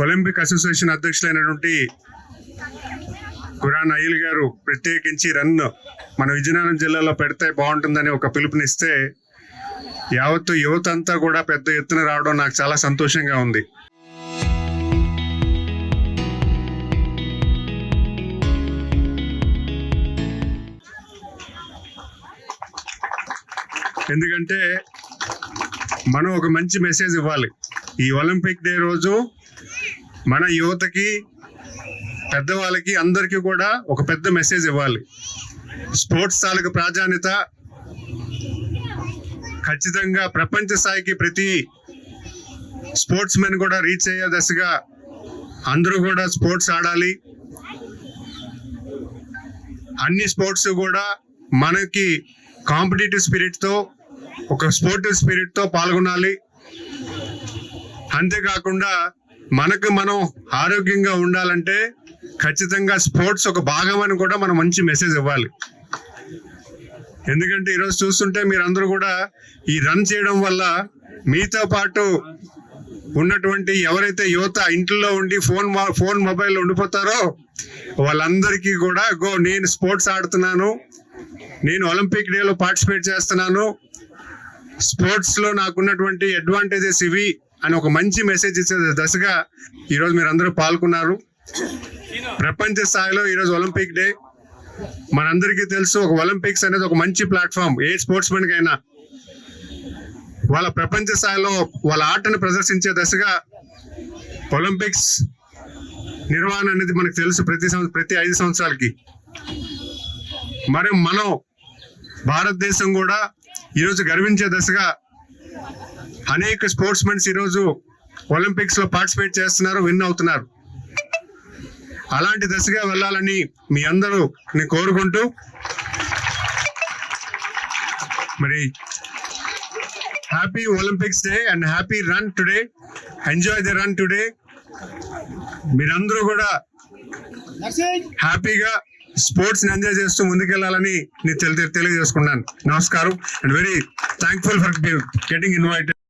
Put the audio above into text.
Olympic association అధ్యక్షులైనటువంటి Quran oil గారు ప్రత్యేకించి run మన విజయనగరం జిల్లాలో పెడితే బాగుంటుందని ఒక పిలుపునిస్తే యావత్తు యువత అంతా కూడా పెద్ద ఎత్తున రావడం నాకు చాలా సంతోషంగా ఉంది. ఎందుకంటే మనం ఒక మంచి మెసేజ్ ఇవ్వాలి. ఈ ఒలింపిక్ డే రోజు మన యువతకి, పెద్దవాళ్ళకి, అందరికీ కూడా ఒక పెద్ద మెసేజ్ ఇవ్వాలి. స్పోర్ట్స్ తాలూకు ప్రాధాన్యత ఖచ్చితంగా ప్రపంచ స్థాయికి ప్రతి స్పోర్ట్స్ మెన్ కూడా రీచ్ అయ్యే దశగా అందరూ కూడా స్పోర్ట్స్ ఆడాలి. అన్ని స్పోర్ట్స్ కూడా మనకి కాంపిటేటివ్ స్పిరిట్తో, ఒక స్పోర్టివ్ స్పిరిట్తో పాల్గొనాలి. అంతేకాకుండా మనకు మనం ఆరోగ్యంగా ఉండాలంటే ఖచ్చితంగా స్పోర్ట్స్ ఒక భాగం అని కూడా మనం మంచి మెసేజ్ ఇవ్వాలి. ఎందుకంటే ఈరోజు చూస్తుంటే మీరందరూ కూడా ఈ రన్ చేయడం వల్ల మీతో పాటు ఉన్నటువంటి ఎవరైతే యువత ఇంట్లో ఉండి ఫోన్ మొబైల్ ఉండిపోతారో వాళ్ళందరికీ కూడా నేను స్పోర్ట్స్ ఆడుతున్నాను, నేను ఒలింపిక్ డేలో పార్టిసిపేట్ చేస్తున్నాను, స్పోర్ట్స్లో నాకున్నటువంటి అడ్వాంటేజెస్ ఇవి అని ఒక మంచి మెసేజ్ ఇచ్చే దశగా ఈరోజు మీరందరూ పాల్గొన్నారు. ప్రపంచ స్థాయిలో ఈరోజు ఒలింపిక్ డే మనందరికీ తెలుసు. ఒక ఒలింపిక్స్ అనేది ఒక మంచి ప్లాట్ఫామ్. ఏ స్పోర్ట్స్ మెన్ కైనా వాళ్ళ ప్రపంచ స్థాయిలో వాళ్ళ ఆటను ప్రదర్శించే దశగా ఒలింపిక్స్ నిర్వహణ అనేది మనకు తెలుసు ప్రతి 5 సంవత్సరాలకి. మరి మనం భారతదేశం కూడా ఈరోజు గర్వించే దశగా అనేక స్పోర్ట్స్ మెన్స్ ఈరోజు ఒలింపిక్స్ లో పార్టిసిపేట్ చేస్తున్నారు, విన్ అవుతున్నారు. అలాంటి దశగా వెళ్ళాలని మీ అందరూ నేను కోరుకుంటూ, మరి happy Olympics day and happy run today. Enjoy the run today. మీరందరూ కూడా హ్యాపీగా స్పోర్ట్స్ ని ఎంజాయ్ చేస్తూ ముందుకెళ్లాలని నేను తెలియజేసుకున్నాను. నమస్కారం and very thankful for getting invited.